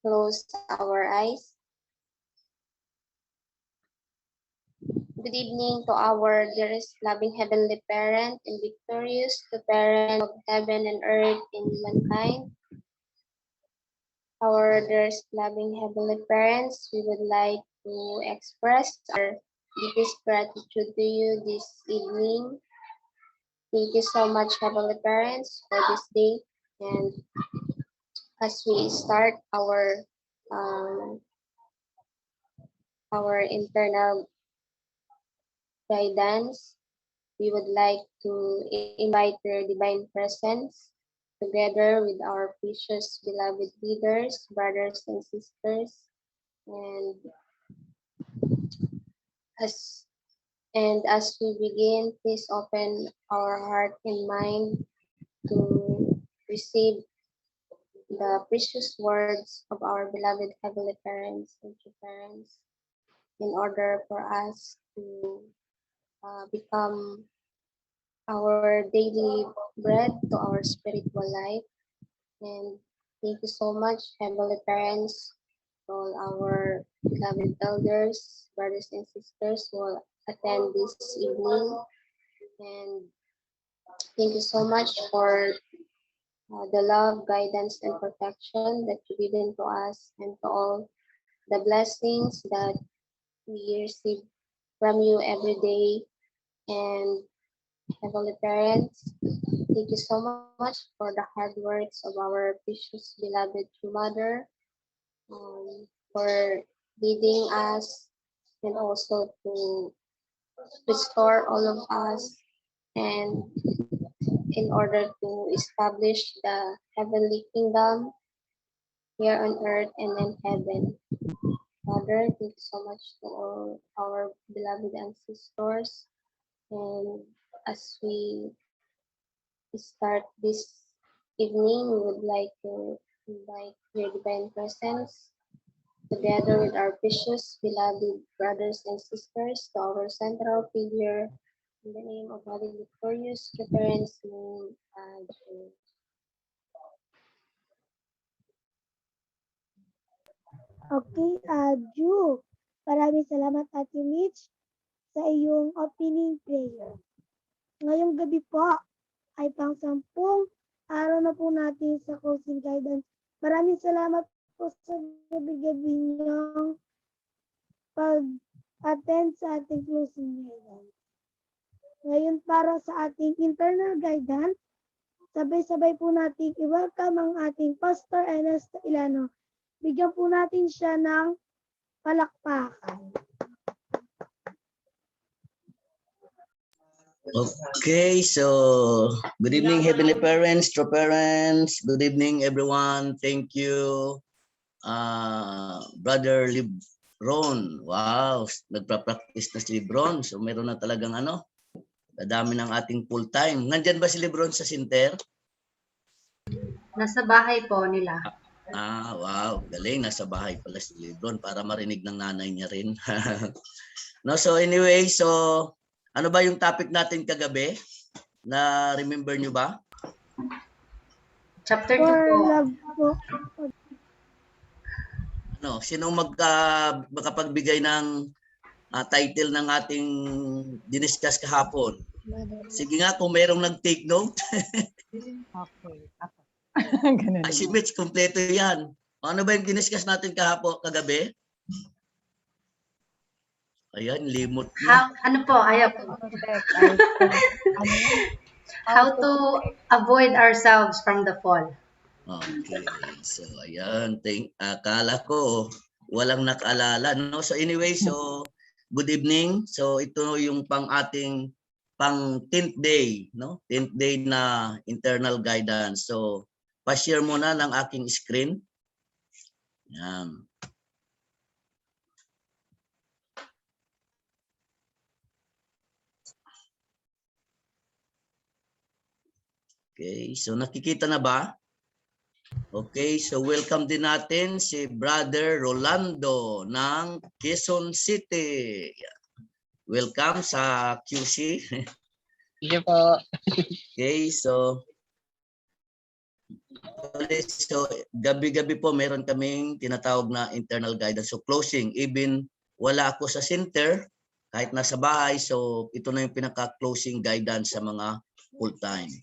close our eyes. Good evening to our dearest loving heavenly parent and victorious, the parent of heaven and earth in mankind. Our dearest loving heavenly parents, we would like to express our deepest gratitude to you this evening. Thank you so much, heavenly parents, for this day. And as we start our internal guidance, we would like to invite your divine presence together with our precious beloved leaders, brothers and sisters, and as as we begin, please open our heart and mind to receive the precious words of our beloved heavenly parents and true parents in order for us to become our daily bread to our spiritual life. And thank you so much, heavenly parents, all our beloved elders, brothers and sisters who will attend this evening. And thank you so much for the love, guidance, and protection that you given to us and to all the blessings that we receive from you every day. And heavenly parents, thank you so much for the hard works of our precious beloved true mother, for leading us and also to restore all of us and in order to establish the heavenly kingdom here on earth and in heaven. Father, thank you so much to all our beloved ancestors. And as we start this evening, we would like to invite your divine presence together with our precious beloved brothers and sisters to our central figure in the name of Holy Victorious, the parents' name, Okay, Ju. Maraming salamat, Ate Mitch, sa iyong opening prayer. Ngayong gabi po ay pang-10 araw na po natin sa closing guidance. Maraming salamat po sa gabi-gabi niyong pag-attend sa ating closing guidance. Ngayon para sa ating internal guidance, sabay-sabay po natin i-welcome ang ating Pastor Ernesto Ilano. Bigyan po natin siya ng palakpakan. Okay, so good evening, heavenly parents, true parents. Good evening, everyone. Thank you, Brother Lebron. Wow, nagpa-practice na si Lebron. So meron na talagang dadami ng ating full time. Nandyan ba si Lebron sa center? Nasa bahay po nila. Wow, galing. Nasa bahay pala si Lebron para marinig ng nanay niya rin. No, so anyway, so ano ba yung topic natin kagabi? Na remember nyo ba? Chapter 2 For po. love po. Sino makapagbigay ng title ng ating diniscuss kahapon? Sige nga, kung mayroong nag-take note. Okay. Si Mitch, kompleto yan. Ano ba yung diniscuss natin kagabi? Ayan, limot na. Ano po? Ayaw po. How to avoid ourselves from the fall. Okay. So, ayan. Akala ko walang nakaalala. No? So, anyway, so good evening. So, ito yung ating 10th day. No? 10th day na internal guidance. So, pa-share muna ng aking screen. Ayan. Okay, so nakikita na ba? Okay, so welcome din natin si Brother Rolando ng Quezon City. Welcome sa QC. Sige po. Okay, so So, gabi-gabi po meron kaming tinatawag na internal guidance. So, closing. Even wala ako sa center, kahit nasa bahay. So, ito na yung pinaka-closing guidance sa mga full-time.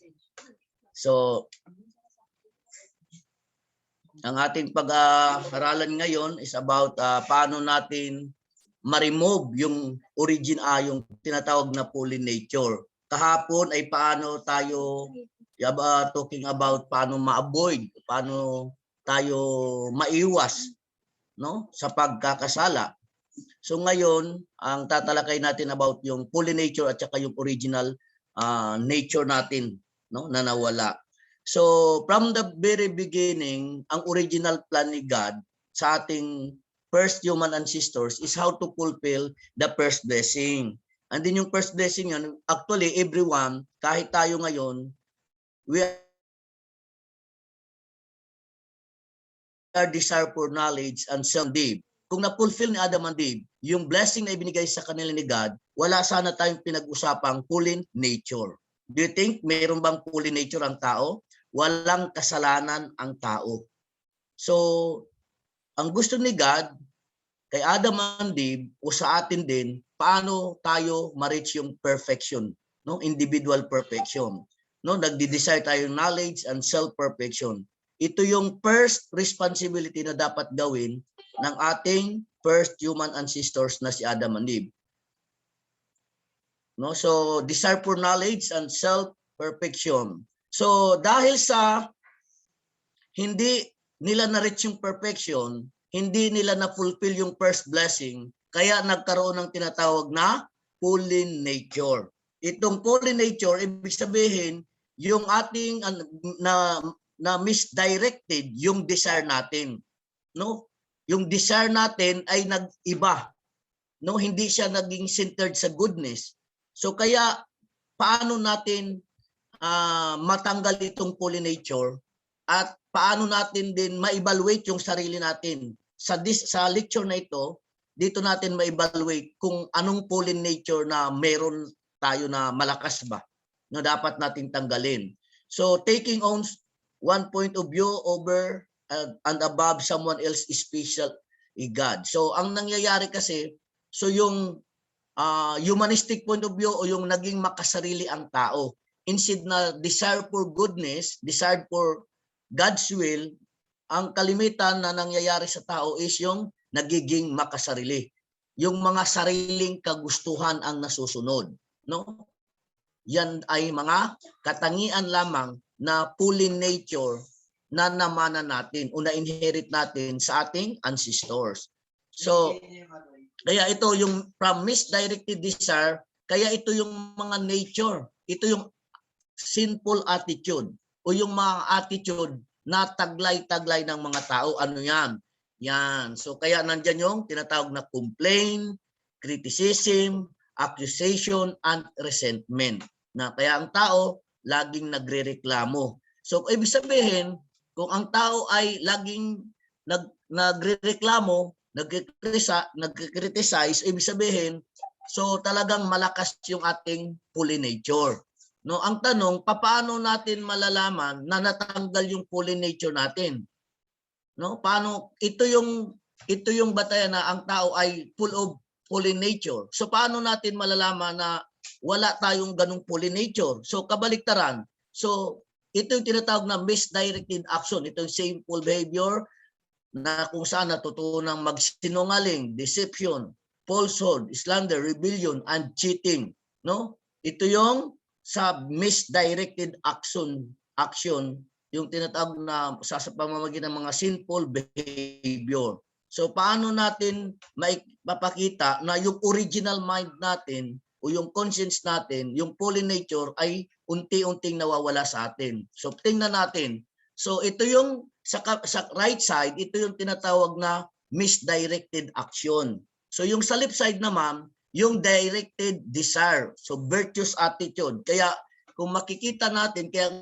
So, ang ating pag-aaralan ngayon is about paano natin ma-remove yung yung tinatawag na fallen nature. Kahapon ay paano tayo talking about paano ma-avoid, paano tayo maiwas, no, sa pagkakasala. So ngayon, ang tatalakay natin about yung fallen nature at saka yung original nature natin, no, na nawala. So from the very beginning, ang original plan ni God sa ating first human ancestors is how to fulfill the first blessing. And then yung first blessing yun, actually everyone, kahit tayo ngayon, we are desire for knowledge and self-deep. Kung na-fulfill ni Adam and Eve, yung blessing na ibinigay sa kanila ni God, wala sana tayong pinag-usapang fallen nature. Do you think mayroon bang fallen nature ang tao? Walang kasalanan ang tao. So, ang gusto ni God, kay Adam and Eve, o sa atin din, paano tayo ma-reach yung perfection, no? Individual perfection. No, nagdi-desire tayo knowledge and self-perfection. Ito yung first responsibility na dapat gawin ng ating first human ancestors na si Adam and Eve. No, so desire for knowledge and self-perfection. So dahil sa hindi nila na-reach yung perfection, hindi nila na-fulfill yung first blessing, kaya nagkaroon ng tinatawag na fallen nature. Itong fallen nature, ibig sabihin, yung ating na misdirected yung desire natin, no? Yung desire natin ay nag-iba, no? Hindi siya naging centered sa goodness. So kaya paano natin matanggal itong fallen nature at paano natin din ma-evaluate yung sarili natin? Sa lecture na ito, dito natin ma-evaluate kung anong fallen nature na meron tayo na malakas ba, na dapat nating tanggalin. So taking on one point of view over and above someone else is special God. So ang nangyayari kasi, so yung humanistic point of view o yung naging makasarili ang tao, instead na desire for goodness, desire for God's will, ang kalimitan na nangyayari sa tao is yung nagiging makasarili. Yung mga sariling kagustuhan ang nasusunod, no? Yan ay mga katangian lamang na fallen nature na namana natin o na-inherit natin sa ating ancestors. So, kaya ito yung from misdirected desire, kaya ito yung mga nature, ito yung sinful attitude o yung mga attitude na taglay-taglay ng mga tao. Ano yan? Yan. So kaya nandyan yung tinatawag na complaint, criticism, accusation, and resentment. Na kaya ang tao laging nagrereklamo. So ibig sabihin, kung ang tao ay laging nagrereklamo, nagkriticize, ibig sabihin, so talagang malakas yung ating fallen nature. No, ang tanong, paano natin malalaman na natanggal yung fallen nature natin? No, paano ito yung batayan na ang tao ay full of fallen nature. So paano natin malalaman na wala tayong ganung fallen nature? So kabaliktaran. So ito yung tinatawag na misdirected action. Ito yung shameful behavior na kung saan natutunang magsinungaling, deception, falsehood, slander, rebellion, and cheating. No? Ito yung sa misdirected action, yung tinatawag na sa pamamagitan ng mga sinful behavior. So paano natin mapapakita na yung original mind natin o yung conscience natin, yung fallen nature ay unti-unting nawawala sa atin. So tingnan natin. So ito yung sa right side, ito yung tinatawag na misdirected action. So yung sa left side naman, yung directed desire. So virtuous attitude. Kaya kung makikita natin, kaya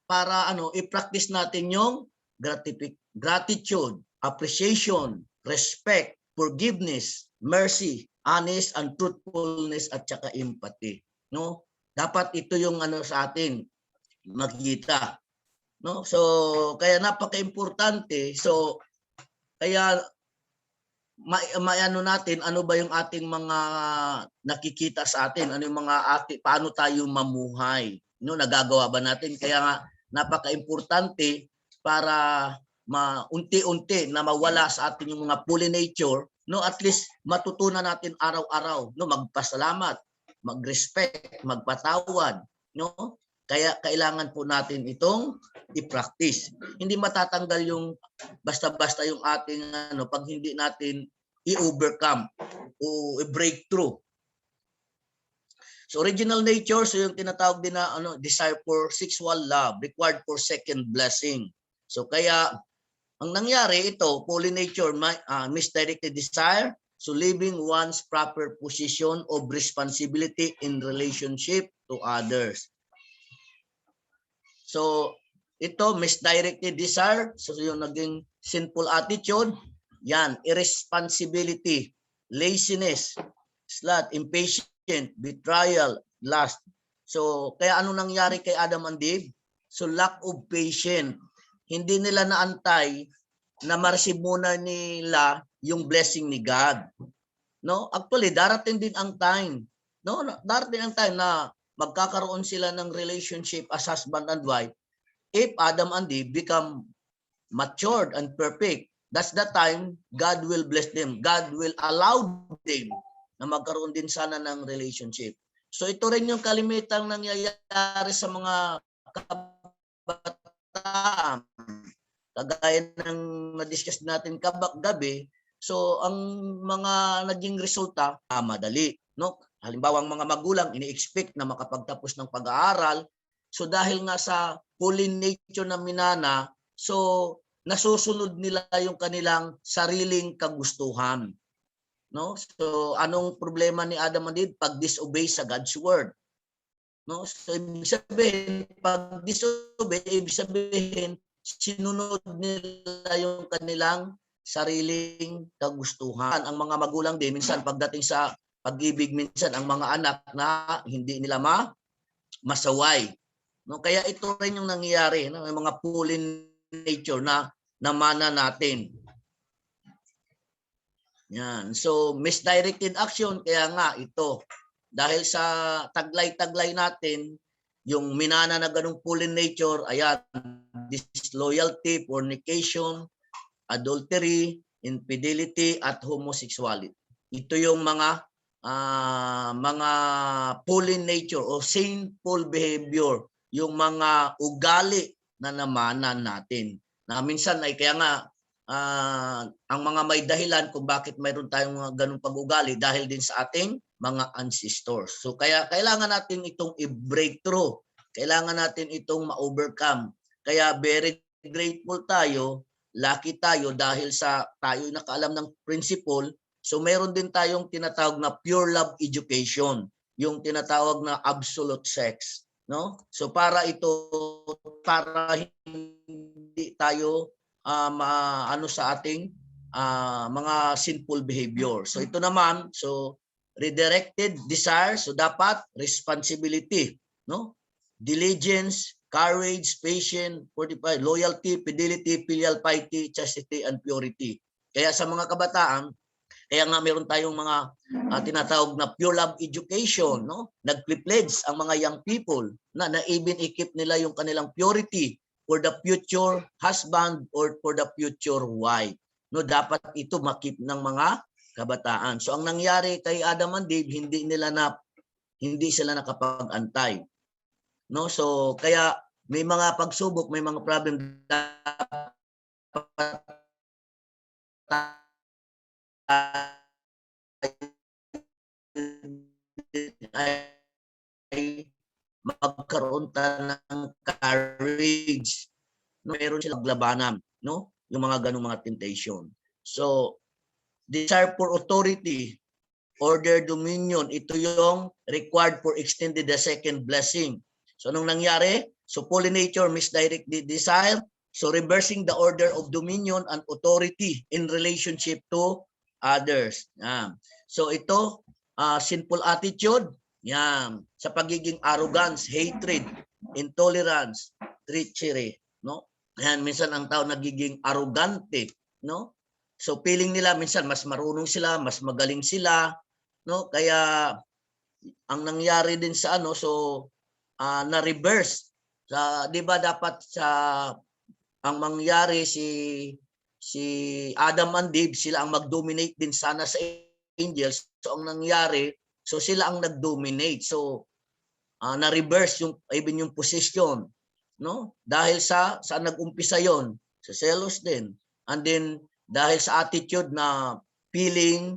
para i-practice natin yung gratitude, appreciation, respect, forgiveness, mercy, honest and truthfulness at saka empathy. No? Dapat ito yung sa atin makikita. No? So kaya napaka-importante. So kaya ano natin, ano ba yung ating mga nakikita sa atin? Ano yung mga paano tayo mamuhay? No, nagagawa ba natin? Kaya nga napaka-importante para unti-unti na mawala sa atin yung mga pollinator, no, at least matutunan natin araw-araw, no, magpasalamat, mag-respect, magpatawad, no? Kaya kailangan po natin itong i-practice. Hindi matatanggal yung basta-basta yung ating pag hindi natin i-overcome o i-breakthrough. So original nature, so yung tinatawag din na desire for sexual love, required for second blessing. So kaya ang nangyari ito, pollinator, misdirected desire, so leaving one's proper position of responsibility in relationship to others. So ito, misdirected desire, so yung naging sinful attitude, yan, irresponsibility, laziness, sloth, impatient, betrayal, lust. So kaya ano nangyari kay Adam and Eve? So lack of patience. Hindi nila naantay na ma-receive muna nila yung blessing ni God. No? Actually, darating din ang time. No? Darating ang time na magkakaroon sila ng relationship as husband and wife if Adam and Eve become matured and perfect. That's the time God will bless them. God will allow them na magkaroon din sana ng relationship. So ito rin yung kalimitang nangyayari sa mga kabataan. Kagaya ng na-discuss natin gabi, so ang mga naging resulta, madali. No? Halimbawa, ang mga magulang, ini-expect na makapagtapos ng pag-aaral. So dahil nga sa pollinator na minana, so nasusunod nila yung kanilang sariling kagustuhan. No? So anong problema ni Adam and Eve? Pag-disobey sa God's word. No? So ibig sabihin, pag disobey, ibig sabihin, sinunod nila yung kanilang sariling kagustuhan. Ang mga magulang din, minsan pagdating sa pag-ibig, minsan ang mga anak na hindi nila masaway. No? Kaya ito rin yung nangyayari, no? Yung mga pollinator na namana natin. Yan. So, misdirected action, kaya nga ito. Dahil sa taglay-taglay natin, yung minana na ganung pollinator, ayan, disloyalty, fornication, adultery, infidelity, at homosexuality. Ito yung mga pollinator o sinful behavior, yung mga ugali na namana natin. Na minsan ay kaya nga ang mga may dahilan kung bakit mayroon tayong mga ganung pag-ugali dahil din sa ating mga ancestors. So kaya kailangan natin itong i-breakthrough. Kailangan natin itong ma-overcome. Kaya very grateful tayo, lucky tayo dahil sa tayo nakaalam ng principle. So meron din tayong tinatawag na pure love education, yung tinatawag na absolute sex, no? So para hindi tayo sa ating mga sinful behavior. So ito naman, so redirected desire, so dapat responsibility, no? Diligence, courage, patience, fortitude, loyalty, fidelity, filial piety, chastity, and purity. Kaya sa mga kabataan, kaya nga meron tayong mga tinatawag na pure love education, no? Nagpledge ang mga young people na even equip nila yung kanilang purity for the future husband or for the future wife. No, dapat ito makip ng mga kabataan. So ang nangyari kay Adam and Eve, hindi sila nakapag-antay. No, so kaya may mga pagsubok, may mga problem dapat ay magkaroon tayo ng courage. Meron silang labanan, no? Yung mga ganung mga temptation. So, desire for authority, order, dominion, ito yung required for extended the second blessing. So, anong nangyari? So, pollinator, misdirected desire. So, reversing the order of dominion and authority in relationship to others. So, ito, sinful attitude, yan, sa pagiging arrogance, hatred, intolerance, treachery. no? Ayan, minsan ang tao nagiging arrogante, no? So feeling nila minsan mas marunong sila, mas magaling sila, no? Kaya ang nangyari din sa ano, so na-reverse. Sa 'di ba dapat sa ang mangyari si Adam and Eve, sila ang mag-dominate din sana sa angels. So ang nangyari, so sila ang nag-dominate. So na-reverse yung even yung position, no? Dahil sa saan nag-umpisa yon? Sa selos din. And then dahil sa attitude na feeling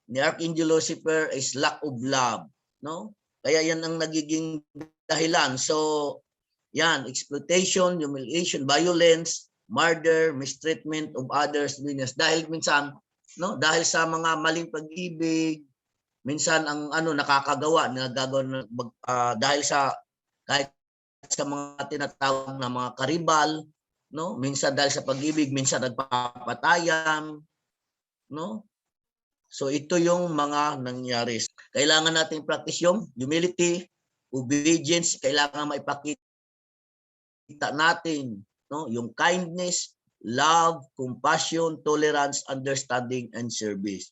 ni Archangel Lucifer is lack of love, no? Kaya yan ang nagiging dahilan. So yan, exploitation, humiliation, violence, murder, mistreatment of others, dahil minsan, no, dahil sa mga maling pag-ibig, minsan ang ano nakakagawa, nagagawa dahil sa kahit sa mga tinatawag na mga karibal, no, minsan dahil sa pag-ibig, minsan nagpapatayan, no. So ito yung mga nangyari. Kailangan nating practice yung humility, obedience, kailangan maipakita natin, no, yung kindness, love, compassion, tolerance, understanding, and service.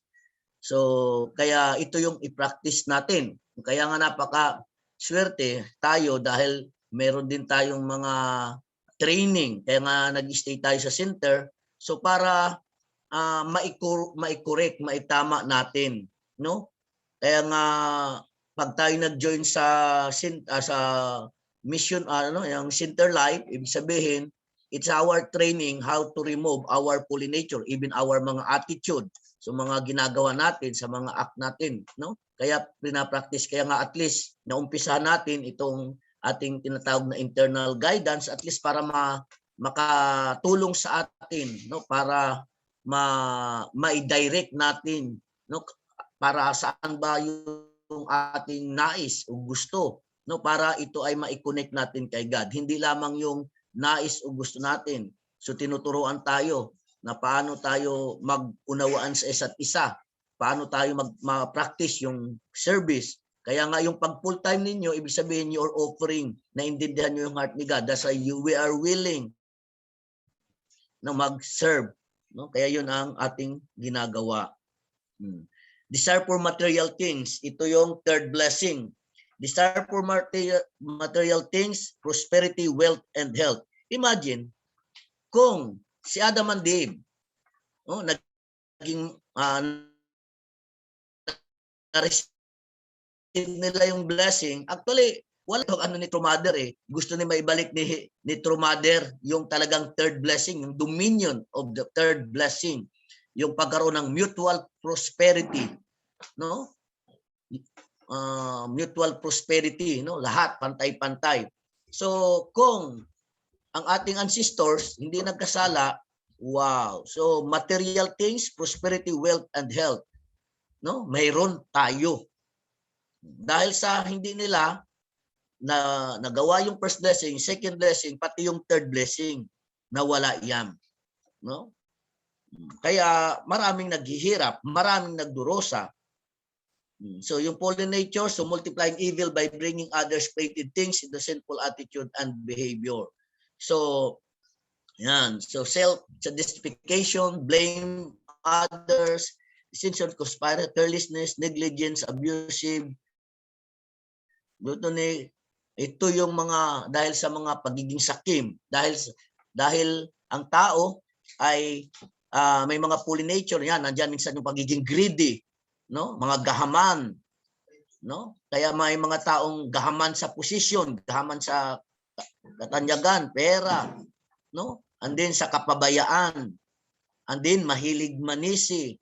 So kaya ito yung i-practice natin. Kaya nga napaka swerte tayo dahil meron din tayong mga training. Kaya nga nag-stay tayo sa center. So para mai-correct, maitama natin, no? Kaya nga pag tayo nag-join sa mission yung center life, ibig sabihin it's our training how to remove our fallen nature, even our mga attitude, so mga ginagawa natin sa mga act natin, no? Kaya pina-practice, kaya nga at least naumpisahan natin itong ating tinatawag na internal guidance, at least para makatulong sa atin, no, para ma-direct natin, no, para saan ba yung ating nais o gusto, no, para ito ay ma-connect natin kay God. Hindi lamang yung nais o gusto natin. So tinuturuan tayo na paano tayo mag-unawaan sa isa't isa, paano tayo ma-practice yung service. Kaya nga yung pag full time ninyo, ibig sabihin you're offering, naintindihan nyo yung heart ni God. That's why we are willing na mag-serve, no? Kaya yun ang ating ginagawa. Desire for material things, ito yung third blessing. Desire for material things, prosperity, wealth, and health. Imagine, kung si Adam and Eve, no, naging na-receive nila yung blessing, actually, wala ano ni True Mother Gusto ni maibalik ni True Mother yung talagang third blessing, yung dominion of the third blessing, yung pagkaroon ng mutual prosperity, no? Mutual prosperity, no? Lahat pantay-pantay. So kung ang ating ancestors hindi nagkasala, wow. So material things, prosperity, wealth, and health, no? Mayroon tayo. Dahil sa hindi nila na nagawa yung first blessing, second blessing, pati yung third blessing, nawala yan, no? Kaya maraming naghihirap, maraming nagdurosa. So yung fallen nature, so multiplying evil by bringing others created things in the sinful attitude and behavior. So yan, so self-justification, blame others, dissension, conspiracy, carelessness, negligence, abusive, gluttony. Ito yung mga dahil sa mga pagiging sakim, dahil ang tao ay may mga fallen nature, yan nandiyan minsan yung pagiging greedy, no, mga gahaman, no, kaya may mga taong gahaman sa posisyon, gahaman sa katanyagan, pera, no, and then sa kapabayaan, and then mahilig manisi,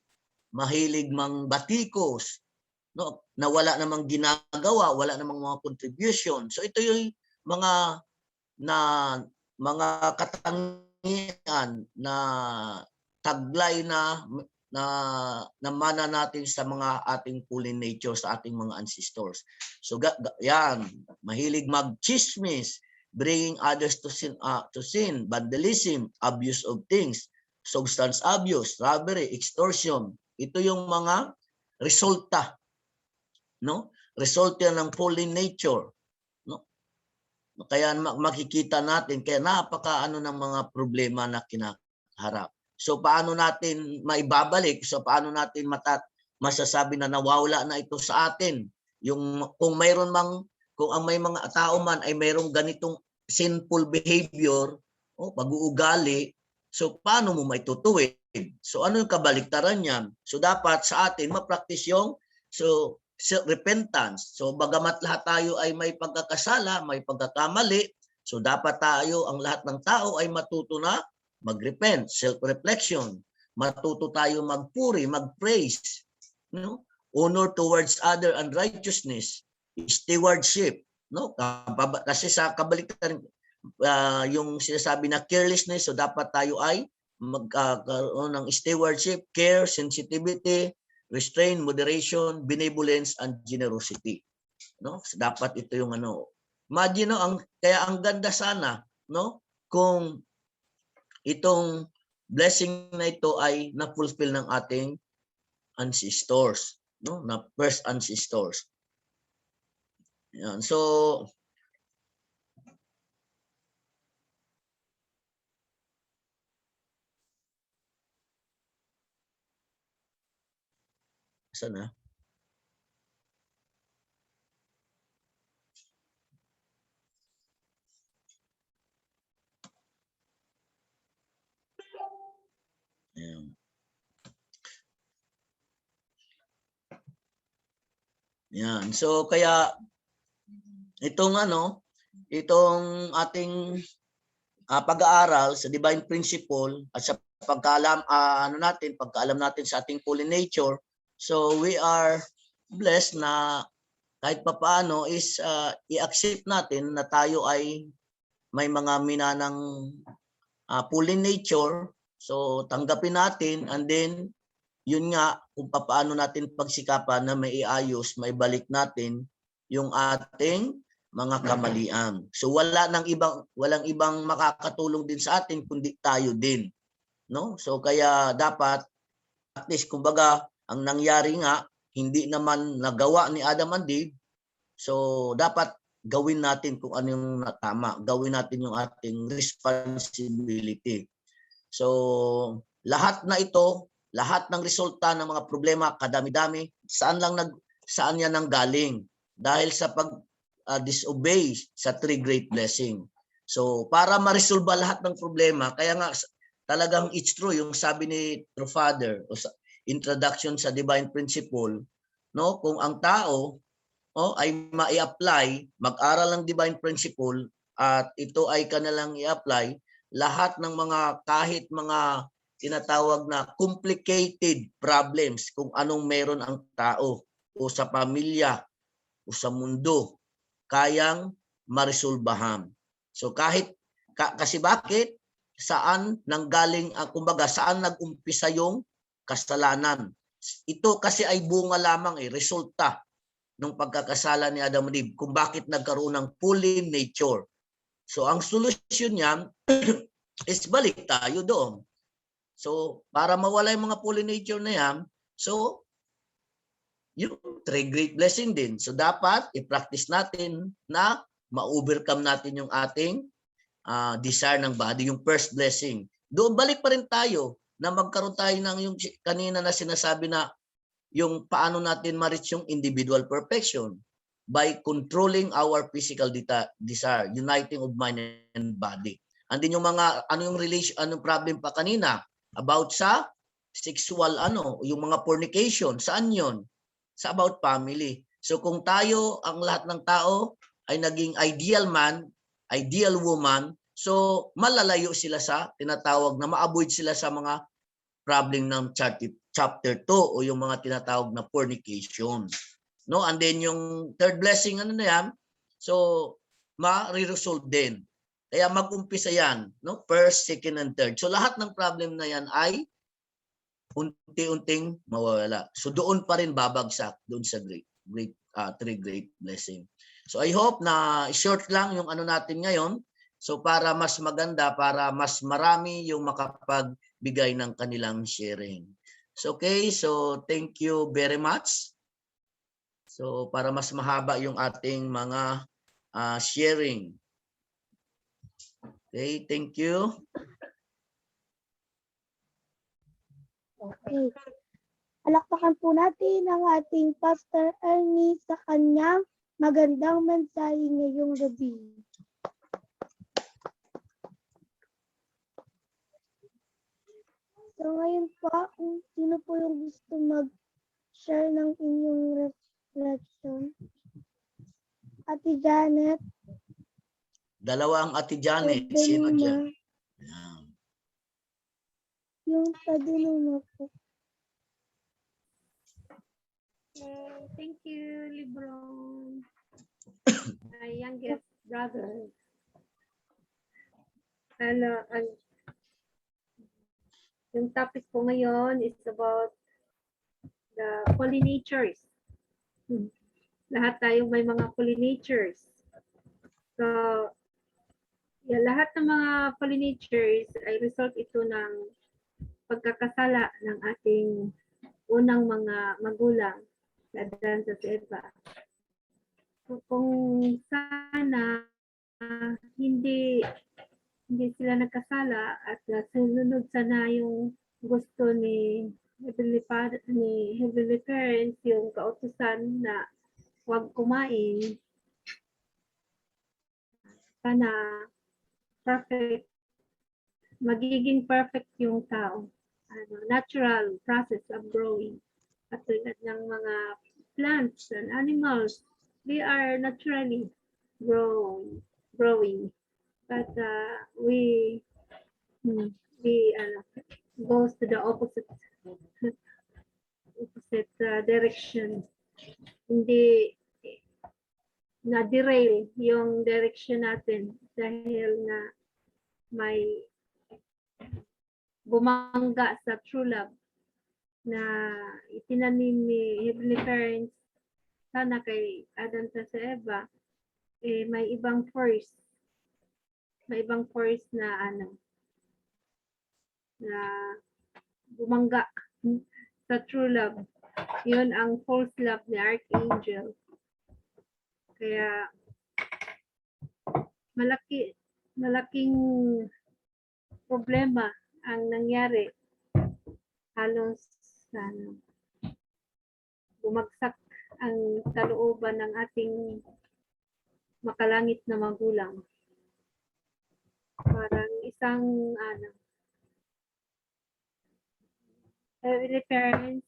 mahilig mangbatikos, no, na wala namang ginagawa, wala namang mga contribution. So ito yung mga katangian na taglay na mana natin sa mga ating fallen nature, sa ating mga ancestors. So yan, mahilig mag-chismis, bringing others to sin, vandalism, abuse of things, substance abuse, robbery, extortion. Ito yung mga resulta, no? Resulta ng fallen nature, no? Kaya makikita natin, kaya napakaano ng mga problema na kinaharap. So paano natin maibabalik? So paano natin masasabi na nawawala na ito sa atin? Yung kung mayroon mang, kung ang may mga tao man ay mayroong ganitong sinful behavior o pag-uugali, so paano mo maitutuwid? So ano yung kabaliktaran niyan? So dapat sa atin ma-practice yung repentance. So bagamat lahat tayo ay may pagkakasala, may pagkakamali, so dapat tayo, ang lahat ng tao ay matuto na mag-repent, self-reflection. Matuto tayo magpuri, mag-praise, no? Honor towards other and righteousness, stewardship, no? Kasi sa kabaliktaran yung sinasabi na carelessness, so dapat tayo ay magkaroon ng stewardship, care, sensitivity, restraint, moderation, benevolence, and generosity. No? So dapat ito yung ano. Imagine, no, kaya ang ganda sana, no, kung itong blessing na ito ay na-fulfill ng ating ancestors, no, na first ancestors. Yan. So sana. Yan. Yan. So kaya itong itong ating pag-aaral sa divine principle at sa pagkaalam pagkaalam natin sa ating fallen nature, so we are blessed na kahit papaano is i-accept natin na tayo ay may mga minanang fallen nature, so tanggapin natin, and then yun nga kung paano natin pagsikapan na may iayos, may balik natin yung ating mga kamalian. So walang ibang makakatulong din sa atin kundi tayo din, no? So kaya dapat at least kumbaga ang nangyari nga hindi naman nagawa ni Adam and Eve. So dapat gawin natin kung ano yung tama, gawin natin yung ating responsibility. So lahat na ito, lahat ng resulta ng mga problema, kadami-dami, saan yan nanggaling? Dahil sa disobey sa three great blessing. So para ma-resolve lahat ng problema, kaya nga talagang it's true yung sabi ni True Father o sa introduction sa divine principle, no, kung ang tao ay mai-apply, mag-aral ng divine principle at ito ay kanilang i-apply, lahat ng mga kahit mga tinatawag na complicated problems kung anong meron ang tao o sa pamilya o sa mundo, kayang maresolbahan. So kahit kasi bakit saan nanggaling kumbaga saan nag-umpisa yung kasalanan? Ito kasi ay bunga lamang resulta ng pagkakasala ni Adam and Eve kung bakit nagkaroon ng fallen nature. So ang solusyon niyan is balik tayo doon. So para mawala yung mga fallen nature na yan, so yung three great blessing din. So dapat i-practice natin na ma-overcome natin yung ating desire ng body, yung first blessing. Doon balik pa rin tayo na magkaroon tayo ng yung kanina na sinasabi na yung paano natin ma-reach yung individual perfection by controlling our physical desire, uniting of mind and body. And then yung mga anong problem pa kanina about sa sexual yung mga fornication, saan yon? Sa about family. So kung tayo, ang lahat ng tao ay naging ideal man, ideal woman, so malalayo sila sa tinatawag na ma-avoid sila sa mga problem ng chapter 2 o yung mga tinatawag na fornication. No? And then yung third blessing na yan, so ma-resolve din. Kaya mag-umpisa yan, no? First, second, and third. So lahat ng problem na yan ay unti-unting mawawala. So doon pa rin babagsak doon sa three great blessing. So I hope na short lang yung natin ngayon. So para mas maganda, para mas marami yung makapagbigay ng kanilang sharing. So okay, so thank you very much. So para mas mahaba yung ating mga sharing. Okay, thank you. Okay. Palakpakan po natin ang ating Pastor Ernie sa kanyang magandang mensahe ngayong gabi. So ngayon po, kung sino po yung gusto mag-share ng inyong reflection. Ate Janet, Dalawa ang Ate Janet. pwede Sino mo dyan? ma- Yan. yung padulong po. Thank you, Lebron. My youngest brother. Yung topic ko ngayon is about the pollinators. Lahat tayo may mga pollinators. So, lahat ng mga pollinators ay result ito ng pagkakasala ng ating unang mga magulang, si Adan at Eva. So, kung sana hindi sila nagkasala at sunod sana yung gusto ni Heavenly Parents, yung kautusan na huwag kumain, sana perfect, magiging perfect yung tao. Natural process of growing. Katulad ng mga plants and animals, they are naturally growing. But we goes to the opposite direction. Hindi na-derail yung direction natin dahil na may bumangga sa true love na itinanim ni Heavenly Parents sana kay Adam sa Eva, may ibang force na na bumangga sa true love. Yun ang false love ni Archangel. Kaya malaking problema ang nangyari. Halos bumagsak ang kalooban ng ating makalangit na magulang. Parang isang Heavenly Parents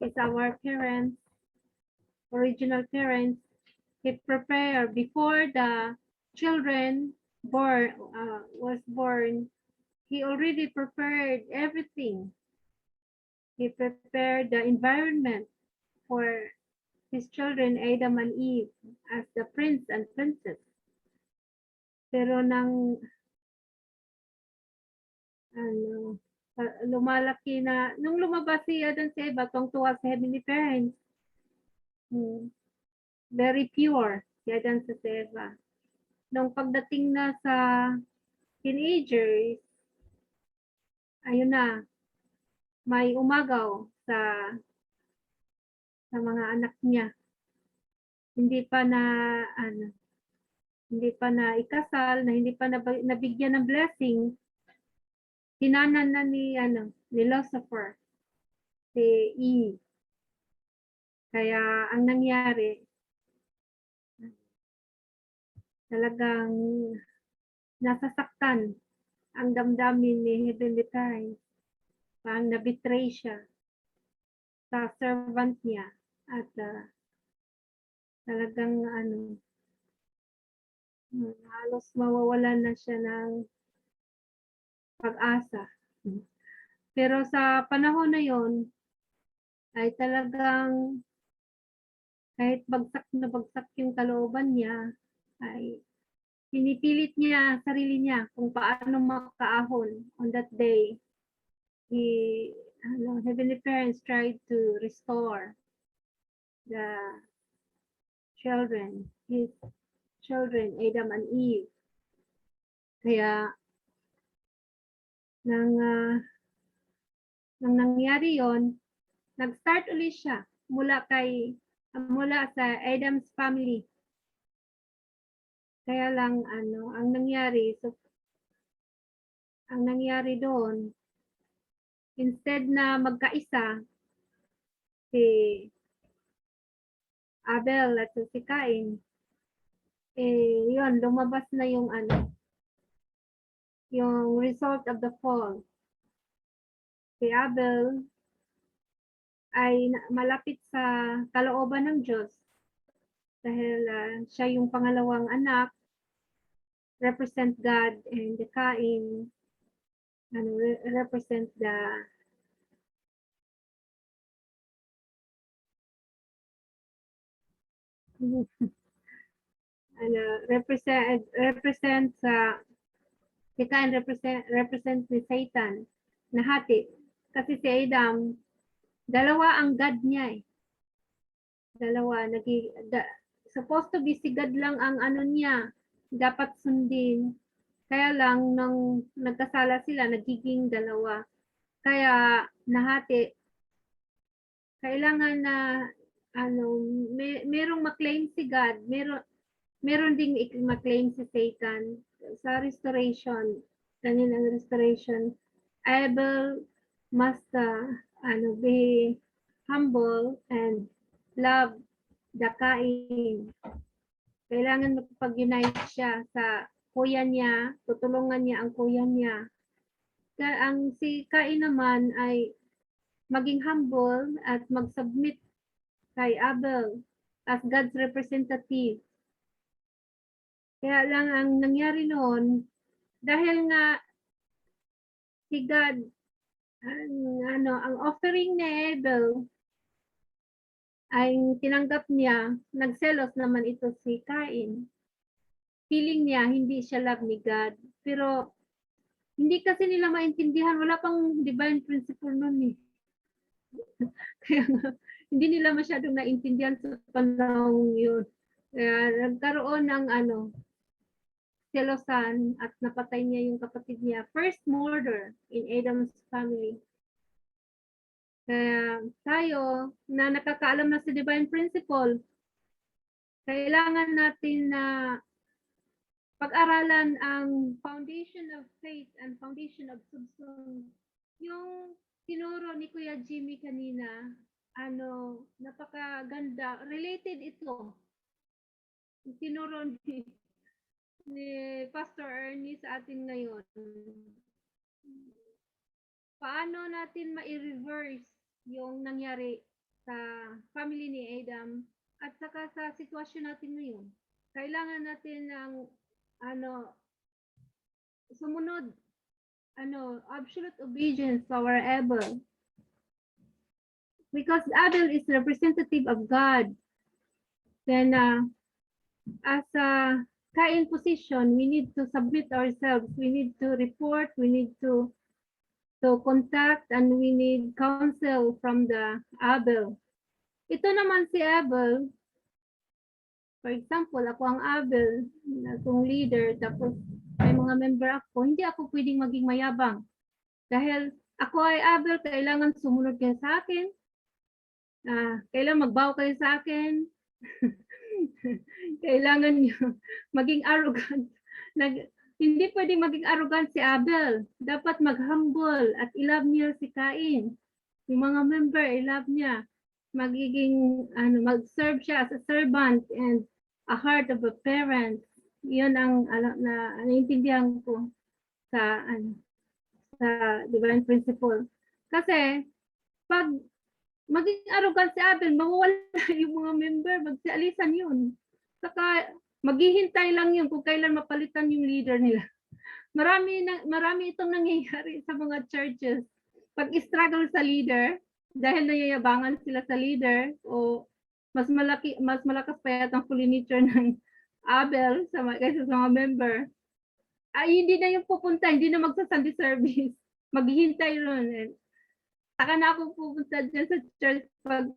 is our parents, original parents. He prepared before the children was born. He already prepared everything. He prepared the environment for his children, Adam and Eve, as the prince and princess. Pero nang lumalaki na, nung lumabas si Adam sa Eva, tuwang-tuwa sa Heavenly Parents. Very pure si Adam sa Eva. Nung pagdating na sa teenagers, ayun na, may umagaw sa mga anak niya. Hindi pa na ikasal, na hindi pa nabigyan ng blessing, tinanan na ni Lucifer, si Eve. Kaya ang nangyari, talagang nasasaktan ang damdamin ni Heavenly Parents. Parang na-betray siya sa servant niya at talagang halos mawawalan na siya ng pag-asa. Pero sa panahon na yon ay talagang kahit bagsak na bagsak yung kalooban niya, ay pinipilit niya sarili niya kung paano makaahon. On that day, Heavenly Parents tried to restore the children, his children, Adam and Eve. Kaya nang nangyari yon, nag-start ulit siya mula sa Adam's family. Kaya lang ang nangyari, so ang nangyari doon, instead na magkaisa, si Abel at si Cain, yun, lumabas na yung yung result of the fall. Si Abel ay malapit sa kalooban ng Diyos dahil siya yung pangalawang anak, represent God, and the Cain represent the represent sa si Cain represent si Satan na hati. Kasi si Adam, dalawa ang God niya eh. Dalawa, supposed to be si God lang ang niya, dapat sundin. Kaya lang, nang nagkasala sila, nagiging dalawa. Kaya, nahati. Kailangan na, merong maklaim si God, meron ding maklaim si Satan. Sa restoration, kanilang restoration, Abel must be humble and love the Cain. Kailangan magpag-unite siya sa kuya niya, tutulungan niya ang kuya niya. Ang si Cain naman ay maging humble at mag-submit kay Abel as God's representative. Kaya lang ang nangyari noon, dahil nga si God, ang offering ni Abel ay tinanggap niya, nagselos naman ito si Cain. Feeling niya hindi siya love ni God. Pero hindi kasi nila maintindihan, wala pang divine principle noon eh. Kaya hindi nila masyadong naintindihan sa panahon yun. Kaya nagkaroon ng selosan at napatay niya yung kapatid niya. First murder in Adam's family. Kaya tayo na nakakaalam na sa divine principle, kailangan natin na pag-aralan ang foundation of faith and foundation of substance. Yung tinuro ni Kuya Jimmy kanina, napakaganda. Related ito. Tinuro ni Pastor Ernie sa atin ngayon. Paano natin ma-reverse yung nangyari sa family ni Adam at saka sa sitwasyon natin ngayon? Kailangan natin ng sumunod, absolute obedience to our Abel. Because Abel is representative of God. Then, as a Cain position, we need to submit ourselves. We need to report. We need to contact, and we need counsel from the Abel. Ito naman si Abel. For example, ako ang Abel, akong leader, tapos may mga member ako, hindi ako pwedeng maging mayabang. Dahil ako ay Abel, kailangan sumunod kayo sa akin. Kailangan magbow kayo sa akin. Kailangan nyo maging arrogant. Hindi pwedeng maging arrogant si Abel. Dapat mag-humble at i-love niya si Cain. Yung mga member, i-love niya. Magiging, mag-serve siya as a servant and a heart of a parent. Yun ang naiintindihan ko sa divine principle. Kasi, pag maging arrogant si Abel, mawawala yung mga member, magsialisan yun. Saka, maghihintay lang yun kung kailan mapalitan yung leader nila. Marami itong nangyayari sa mga churches. Pag struggle sa leader, dahil nayayabangan sila sa leader, o mas malakas pa yata ang fully nature ng Abel kaysa sa mga member, ay hindi na yung pupunta, hindi na magsa-Sunday service. Maghihintay ron. Saka na ako pupunta dyan sa church pag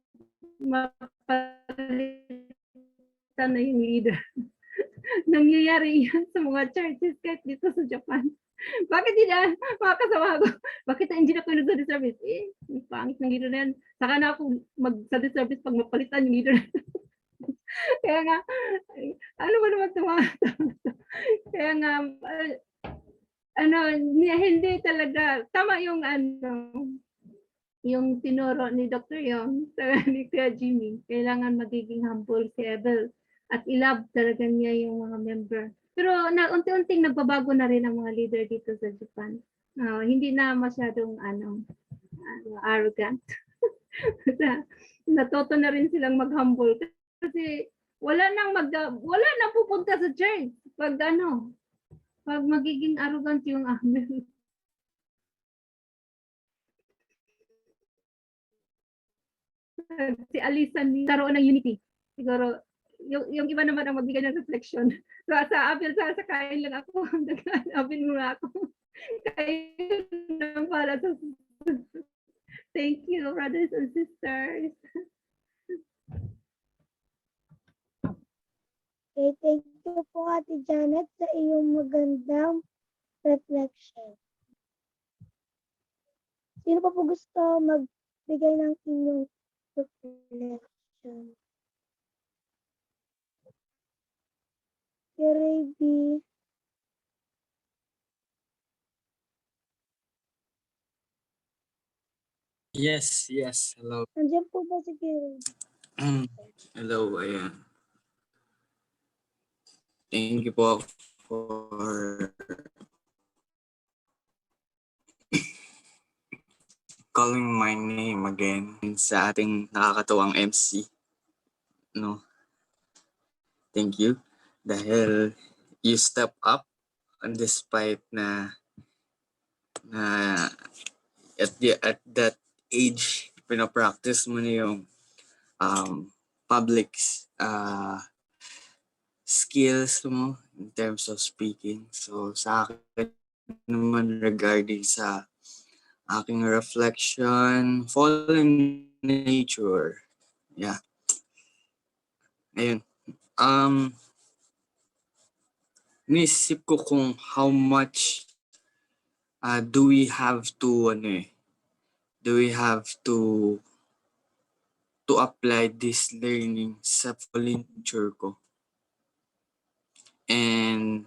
mapalitan na yung leader. Nangyayari yan sa mga churches kahit dito sa Japan. Bakit hindi na, mga kasama ko, bakit hindi na ko nag-Sunday service? Pangit ng leader na yan. Saka na ako mag-Sunday service pag mapalitan yung leader. Kaya nga, ano ba naman ito mga kaya nga, hindi talaga. Tama yung yung tinuro ni Dr. Yong sa ni Kuya Jimmy. Kailangan magiging humble si Abel at i-love talaga niya yung mga member. Pero unti-unting nagbabago na rin ang mga leader dito sa Japan. Hindi na masyadong arrogant. Natuto na rin silang mag-humble kasi wala nang pupunta sa church pag magiging arrogant yung Abel. Si Alisa ni karoon ng unity. Siguro yung iba naman ang magbigay ng reflection. So sa Abel, sa kain lang ako. Abel muna ako. Kayo nang para sa thank you, brothers and sisters. Okay, thank you po Ate Janet sa iyong magandang reflection. Sino pa po gusto magbigay ng inyong reflection? Kirby. Yes, hello. Nandiyan po ba si Kirby? Hello, ayan. Thank you po for calling my name again sa ating nakakatuwang MC. No? Thank you. Dahil you step up despite na at that age pinapractice mo na yung public skills mo in terms of speaking. So sa akin naman regarding sa aking reflection, fallen nature. Yeah. Ayun. Nisip ko kung how much do we have to apply this learning sa fallen nature ko. And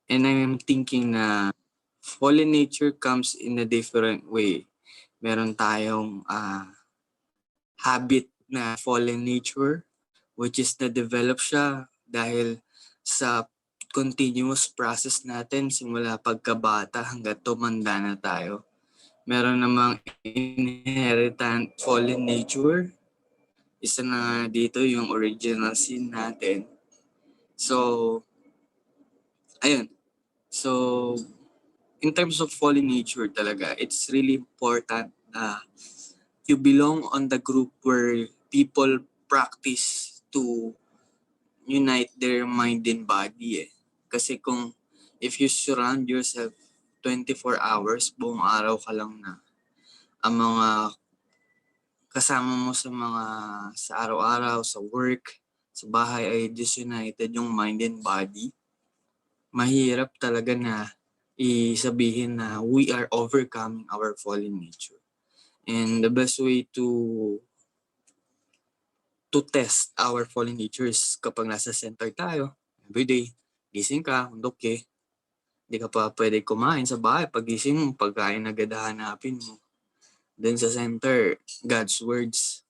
I'm thinking na fallen nature comes in a different way. Meron tayong habit na fallen nature, which is na-develop siya dahil sa continuous process natin simula pagkabata hanggang tumanda na tayo. Meron namang inheritant fallen nature. Isa na dito yung original sin natin. So, ayun. So, in terms of fallen nature talaga, it's really important na you belong on the group where people practice to unite their mind and body. Kasi if you surround yourself 24 hours, buong araw ka lang na, ang mga kasama mo sa araw-araw, sa work, sa bahay ay disunited yung mind and body, mahirap talaga na isabihin na we are overcoming our fallen nature. And the best way to test our fallen nature is kapag nasa center tayo, everyday, gising ka, okay, hindi ka pa pwede kumain sa bahay. Pag gising mo, pagkain agad hanapin mo. Then sa center, God's words.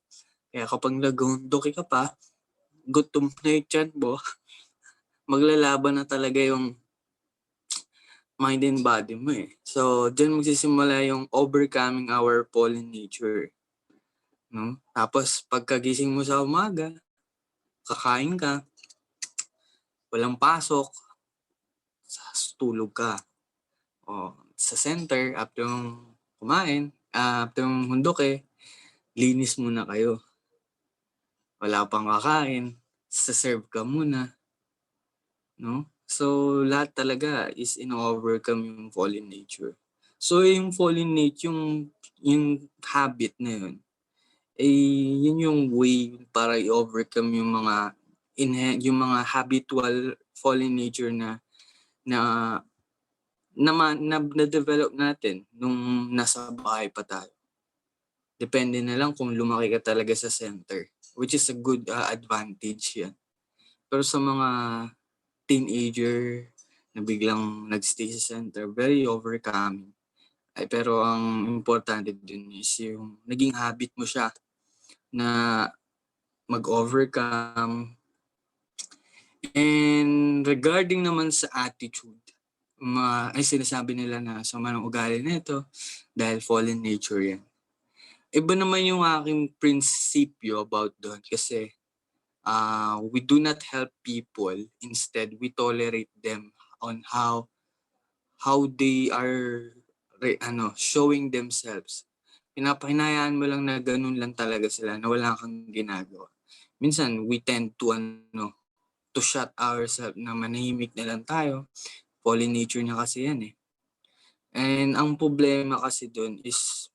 Kaya kapag nag-undoki ka pa, gutom na yung tiyan mo, maglalaban na talaga yung mind and body mo eh. So, dyan magsisimula yung overcoming our fallen nature. No? Tapos, pagkagising mo sa umaga, kakain ka, walang pasok, tulog ka. O, sa center, after yung kumain, after yung hundok linis muna kayo. Wala pang kakain, sa-serve ka muna. No? So, lahat talaga is in-overcome yung fallen nature. So, yung fallen nature, yung habit na yun, yun yung way para i-overcome yung mga habitual fallen nature na develop natin nung nasa bahay pa tayo. Depende na lang kung lumaki ka talaga sa center, which is a good advantage yan. Pero sa mga teenager na biglang nagstay sa center, very overcoming. Ay, pero ang importante din is yung naging habit mo siya na mag-overcome. And regarding naman sa attitude, ay sinasabi nila na sama ng ugali nito dahil fallen nature yan. Iba naman yung aking prinsipyo about doon kasi we do not help people. Instead, we tolerate them on how they are showing themselves. Pinapahinayaan mo lang na ganun lang talaga sila, na wala kang ginagawa. Minsan, we tend to shut ourselves na manahimik na lang tayo. Fallen nature niya kasi yan eh. And ang problema kasi doon is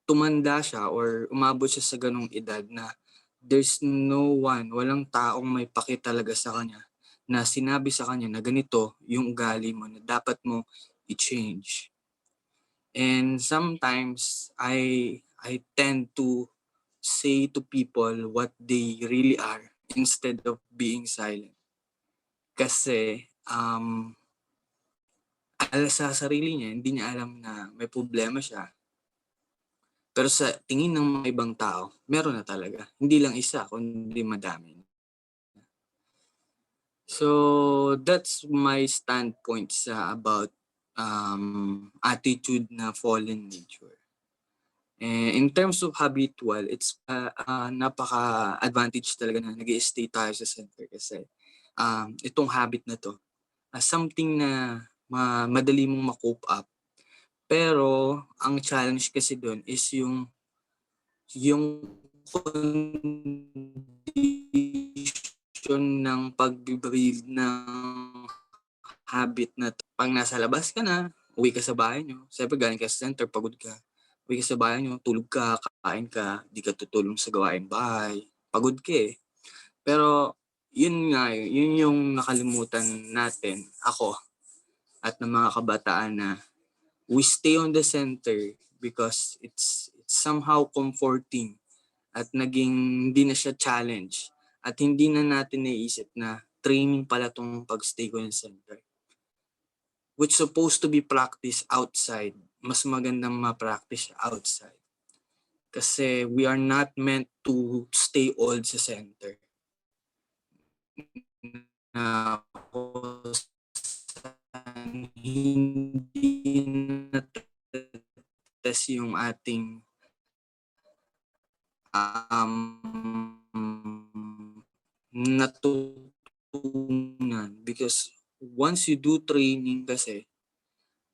tumanda siya or umabot siya sa ganung edad na there's no one, walang taong may paki talaga sa kanya na sinabi sa kanya na ganito yung ugali mo na dapat mo i-change. And sometimes I tend to say to people what they really are instead of being silent. Kasi sa sarili niya, hindi niya alam na may problema siya. Pero sa tingin ng mga ibang tao, meron na talaga. Hindi lang isa, kundi madami. So that's my standpoint about attitude na fallen nature. In terms of habitual, it's napaka-advantage talaga na nag-i-stay tayo sa center kasi itong habit na to, something na madali mong ma-cope up. Pero ang challenge kasi doon is yung condition ng pag-build ng habit na to. Pag nasa labas ka na, uwi ka sa bahay nyo, siyempre galing ka sa center, pagod ka. Uwi ka sa bahay nyo, tulog ka, kakain ka, di ka tutulong sa gawain bahay. Pagod ka eh. Pero yun nga, yun yung nakalimutan natin, ako, at ng mga kabataan na we stay on the center because it's somehow comforting at naging hindi na siya challenge at hindi na natin naisip na training pala tong pagstay ko ng center. Which supposed to be practice outside. Mas magandang ma-practice outside. Kasi we are not meant to stay old sa center. Hindi natatest yung ating natutunan because once you do training kasi,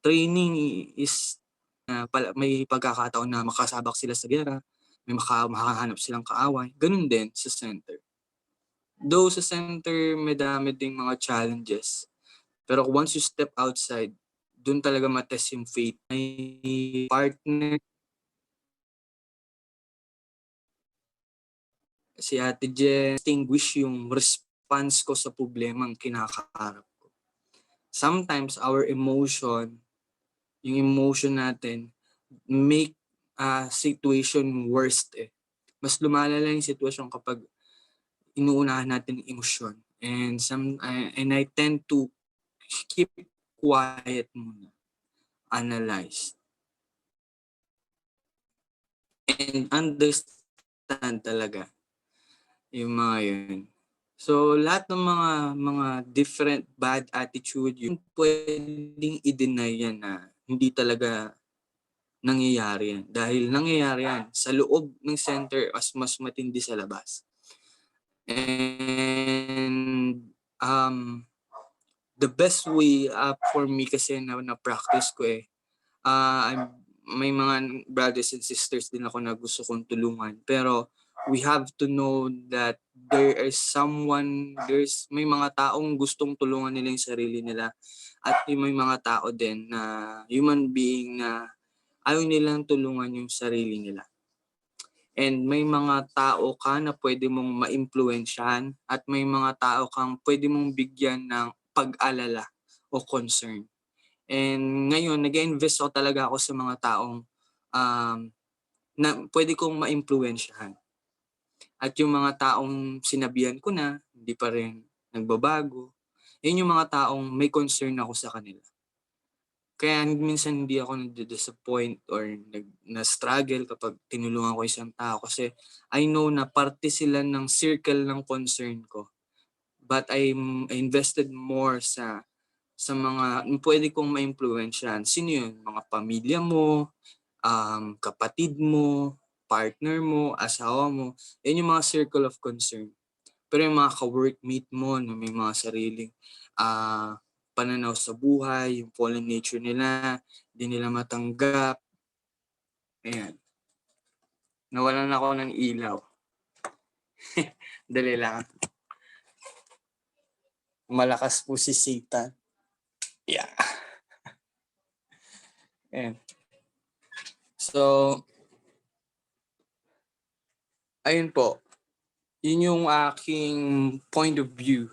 training is may pagkakataon na makasabak sila sa gera, may makahanap silang kaaway, ganun din sa center. Though sa center may dami ding mga challenges, pero once you step outside, dun talaga matest yung faith. May partner si Ate Jen, distinguish yung response ko sa problemang kinakaharap ko. Sometimes our emotion, yung emotion natin, make a situation worse eh. Mas lumalala yung sitwasyon kapag inuunahan natin yung emosyon. And I tend to keep quiet muna. Analyze. And understand talaga yung mga yun. So, lahat ng mga different bad attitude, yung pwedeng i-deny yan na hindi talaga nangyayari yan. Dahil nangyayari yan sa loob ng center mas matindi sa labas. And the best way for me kasi na practice ko may mga brothers and sisters din ako na gusto kong tulungan. Pero we have to know that may mga taong gustong tulungan nila yung sarili nila at may mga tao din na human being na ayaw nilang tulungan yung sarili nila. And may mga tao ka na pwede mong ma-impluwensyahan at may mga tao kang pwede mong bigyan ng pag-alala o concern. And ngayon, nag-invest talaga ako sa mga taong na pwede kong ma-impluwensyahan. At yung mga taong sinabihan ko na, hindi pa rin nagbabago, Yun yung mga taong may concern ako sa kanila. Kaya minsan hindi ako nade-disappoint or na-struggle kapag tinulungan ko isang tao kasi I know na parte sila ng circle ng concern ko. But I invested more sa mga pwede kong ma-impluwensyahan. Sino yun? Mga pamilya mo, kapatid mo, partner mo, asawa mo. Yan yung mga circle of concern. Pero yung mga ka-workmate mo na may mga sariling pananaw sa buhay, yung fallen nature nila, hindi nila matanggap. Ayan. Nawalan ako ng ilaw. Dali lang. Malakas po si Satan. Yeah. Ayan. So, ayun po. Yun yung aking point of view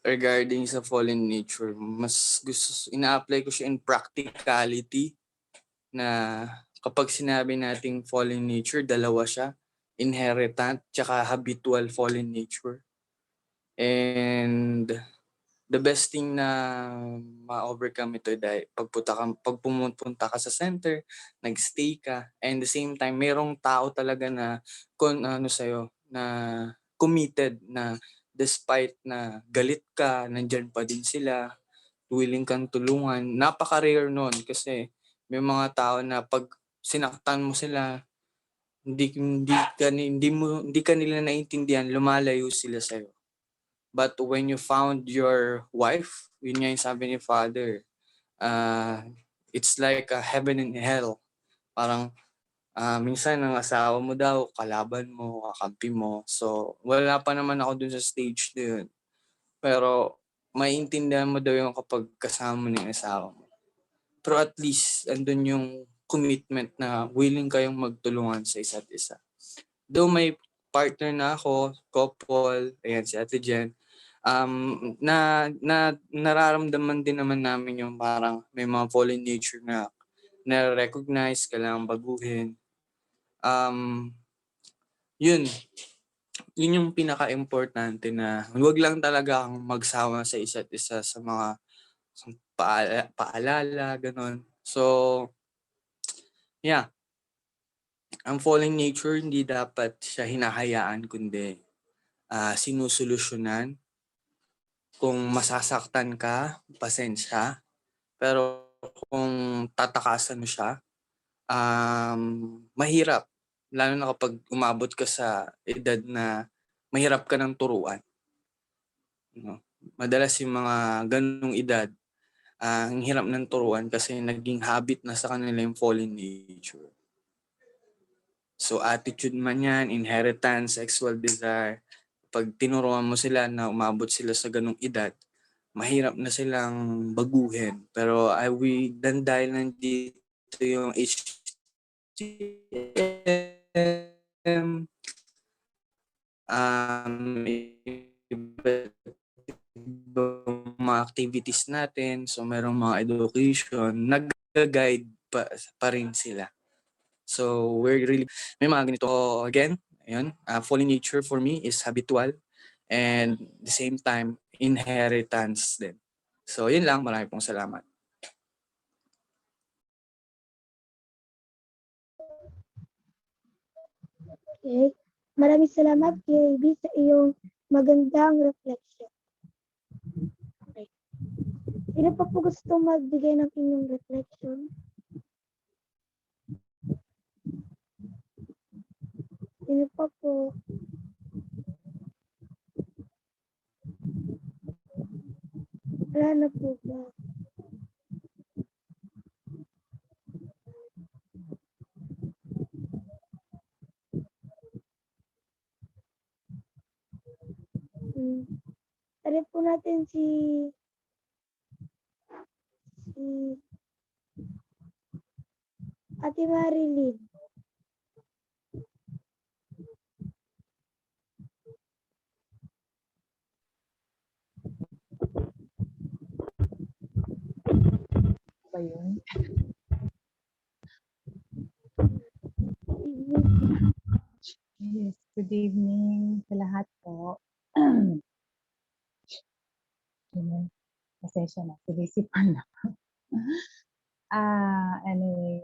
regarding sa fallen nature. Mas gusto, ina-apply ko siya in practicality na kapag sinabi nating fallen nature, dalawa siya. Inheritant, tsaka habitual fallen nature. And the best thing na ma-overcome ito dahil pag pumunta ka sa center, nag-stay ka, and the same time, merong tao talaga na sa'yo, na committed na despite na galit ka, nandyan pa din sila, willing kang tulungan. Napaka-rare nun kasi may mga tao na pag sinaktan mo sila, hindi ka nila naiintindihan, lumalayo sila sa'yo. But when you found your wife, yun nga yung sabi ni Father, it's like a heaven and hell. Parang minsan ang asawa mo daw, kalaban mo, kakampi mo. So wala pa naman ako dun sa stage na yun. Pero maiintindihan mo daw yung kapag kasama mo ng asawa mo. Pero at least andun yung commitment na willing kayong magtulungan sa isa't isa. Though may partner na ako, couple, ayan si Ate Jen, nararamdaman din naman namin yung parang may mga fallen nature na na-recognize, kailangan baguhin. Yun yung pinaka-importante na huwag lang talaga kang magsawa sa isa't isa sa mga paalala, ganun. So, yeah. Ang fallen nature, hindi dapat siya hinahayaan, kundi sinusolusyonan. Kung masasaktan ka, pasensya. Pero kung tatakasan mo siya, mahirap. Lalo na kapag umabot ka sa edad na mahirap ka ng turuan. Madalas yung mga ganung edad, ang hirap ng turuan kasi naging habit na sa kanila yung fallen nature. So attitude man yan, inheritance, sexual desire, pag tinuruan mo sila na umabot sila sa ganung edad, mahirap na silang baguhin. Pero dahil nandito yung HTM, mga activities natin, so merong mga education, nag-guide pa rin sila. So we're really, may mga ganito again, ayun, fallen nature for me is habitual and the same time, inheritance din. So yun lang, marami pong salamat. Okay. Maraming salamat, KB, sa iyong magandang reflection. Okay. Sino pa po gusto magbigay ng inyong reflection? Sino pa po? Wala na po ba? Tari po natin si Ate Marilyn. Ba yun? Yes, good evening sa lahat po. Amen. pasensya na, sinisipan lang. Anyway,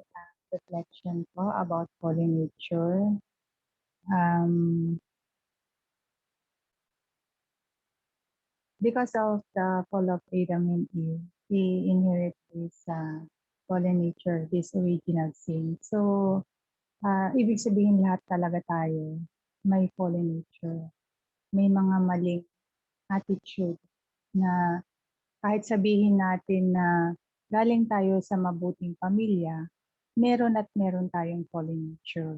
reflection ko about Holy Nature. Because of the fall of Adam and Eve, we inherit this fallen nature, this original sin. So, ibig sabihin lahat talaga tayo may fallen nature. May mga maling attitude na kahit sabihin natin na galing tayo sa mabuting pamilya, meron at meron tayong fallen nature.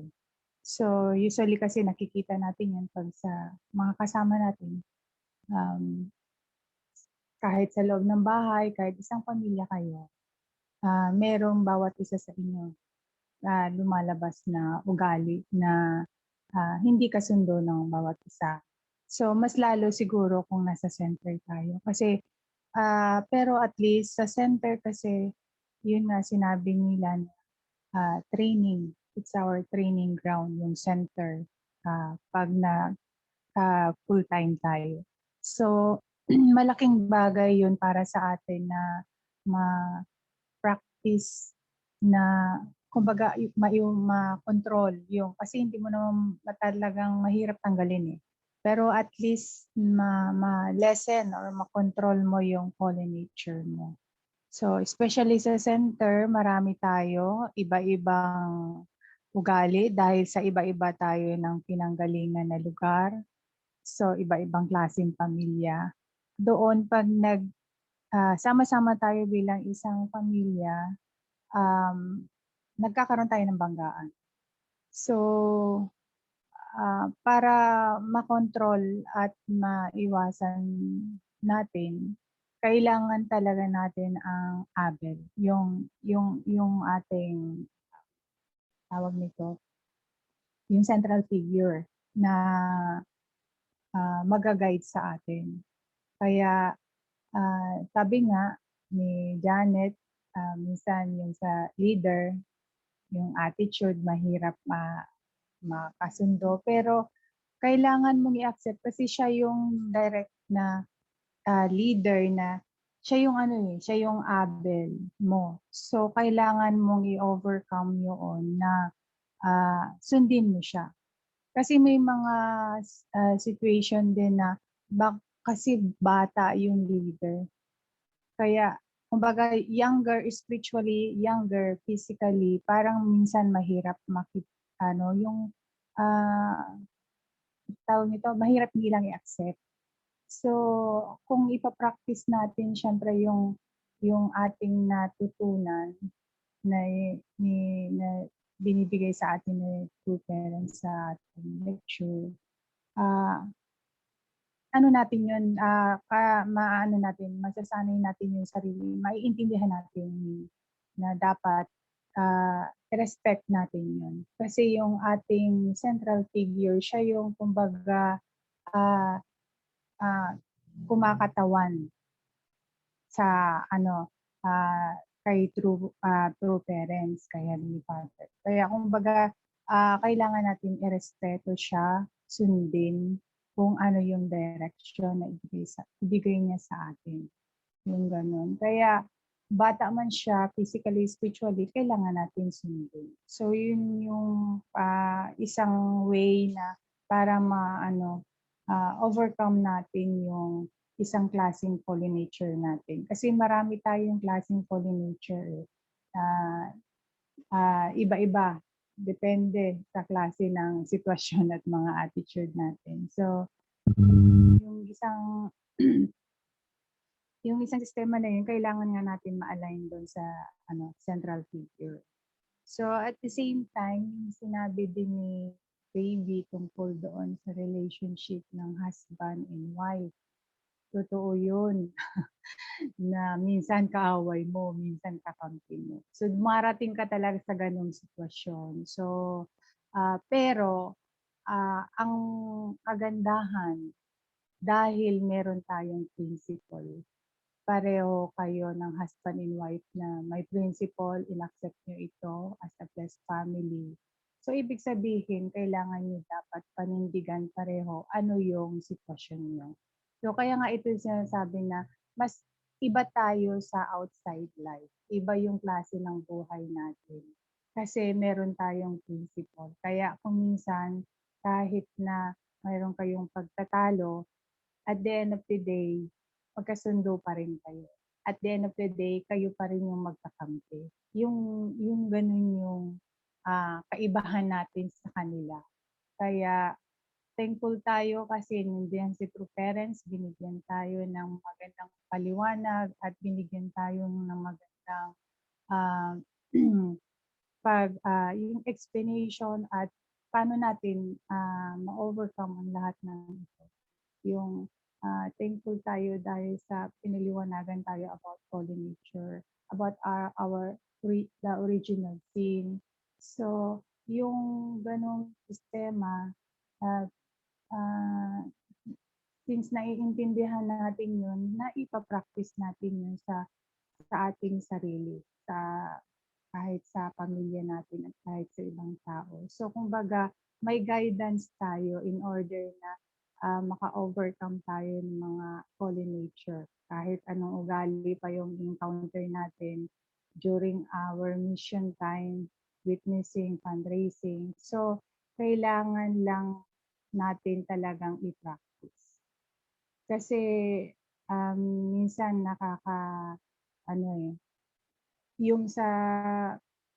So, usually kasi nakikita natin yan pag sa mga kasama natin. Kahit sa loob ng bahay, kahit isang pamilya kayo, merong bawat isa sa inyo lumalabas na ugali na hindi kasundo ng bawat isa. So, mas lalo siguro kung nasa center tayo. Kasi, pero at least sa center kasi, yun nga sinabi nila na training. It's our training ground, yung center, pag na full-time tayo. So, malaking bagay yun para sa atin na ma-practice na kumbaga ma-control yung kasi hindi mo naman talagang mahirap tanggalin eh. Pero at least ma-lessen or ma-control mo yung fallen nature mo. So, especially sa center, marami tayo, iba-ibang ugali dahil sa iba-iba tayo ng pinanggalingan na lugar. So, iba-ibang klaseng pamilya. Doon pag sama-sama tayo bilang isang pamilya, nagkakaroon tayo ng banggaan. So, para makontrol at maiwasan natin, kailangan talaga natin ang Abel, yung ating tawag nito, yung central figure na mag-guide sa atin. Kaya sabi nga ni Janet, minsan yung sa leader, yung attitude mahirap makasundo. Pero kailangan mong i-accept kasi siya yung direct na leader na siya yung siya yung Abel mo. So kailangan mong i-overcome yun na sundin mo siya. Kasi may mga situation din na kasi bata yung leader. Kaya, kumbaga, spiritually younger, physically, parang minsan mahirap tawag nito, mahirap nilang i-accept. So, kung ipapractice natin, syempre yung ating natutunan na binibigay sa atin ng two parents sa ating lecture, masasanay natin yung sarili, maiintindihan natin na dapat respect natin yun. Kasi yung ating central figure, siya yung kumbaga kumakatawan sa kay true parents, kay Heavenly Father. Kaya kumbaga kailangan natin irespeto siya, sundin kung ano yung direction na ibigay niya sa atin. Yung ganun. Kaya bata man siya, physically, spiritually, kailangan natin sundin. So yun yung isang way na para overcome natin yung isang klaseng fallen nature natin. Kasi marami tayong klaseng fallen nature. Iba-iba. Depende sa klase ng sitwasyon at mga attitude natin. So, yung isang sistema na yun, kailangan nga natin ma-align doon sa central figure. So, at the same time, sinabi din ni Baby tungkol doon sa relationship ng husband and wife. Totoo yun. Na minsan kaaway mo, minsan kakampi mo. So, marating ka talaga sa ganung sitwasyon. So, pero, ang kagandahan, dahil meron tayong principle, pareho kayo ng husband and wife na may principle, in-accept nyo ito as a blessed family. So, ibig sabihin, kailangan nyo dapat panindigan pareho ano yung sitwasyon nyo. So, kaya nga ito sinasabi na mas iba tayo sa outside life. Iba yung klase ng buhay natin. Kasi meron tayong principle. Kaya kung minsan, kahit na mayroon kayong pagtatalo, at the end of the day, magkasundo pa rin kayo. At the end of the day, kayo pa rin yung magkakampi. Yung ganun yung kaibahan natin sa kanila. Kaya thankful tayo kasi nandiyan si True Parents, binigyan tayo ng magandang paliwanag at binigyan tayo ng magandang ah, yung explanation at paano natin ma-overcome ang lahat ng ito. Yung thankful tayo dahil sa pinaliwanagan tayo about fallen nature, about the original sin. So, yung ganong sistema, since naiintindihan natin yun, naipapractice natin yun sa ating sarili, kahit sa pamilya natin at kahit sa ibang tao. So, kumbaga, may guidance tayo in order na maka-overcome tayo ng mga fallen nature. Kahit anong ugali pa yung encounter natin during our mission time, witnessing, fundraising. So, kailangan lang natin talagang i-practice. Kasi minsan yung sa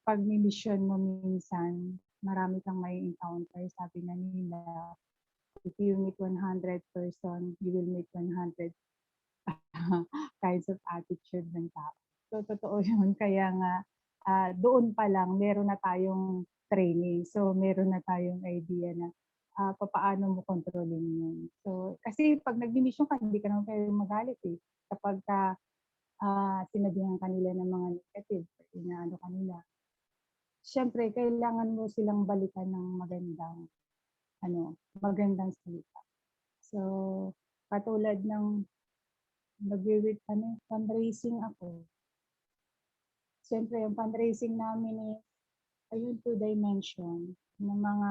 pag-mission mo minsan, marami kang may encounter. Sabi na nila, if you meet 100 person, you will meet 100 kinds of attitude ng tao. So, totoo yun. Kaya nga, doon pa lang, meron na tayong training. So, meron na tayong idea na paano mo kontrolin yun. So, kasi pag nag-mission ka, hindi ka naman pwedeng magalit eh. Kapag sinabihan kanila ng mga negative, inaano kanila. Siyempre, kailangan mo silang balikan ng magandang salita. So, katulad ng fundraising ako. Siyempre, yung fundraising namin ayun 2-dimension ng mga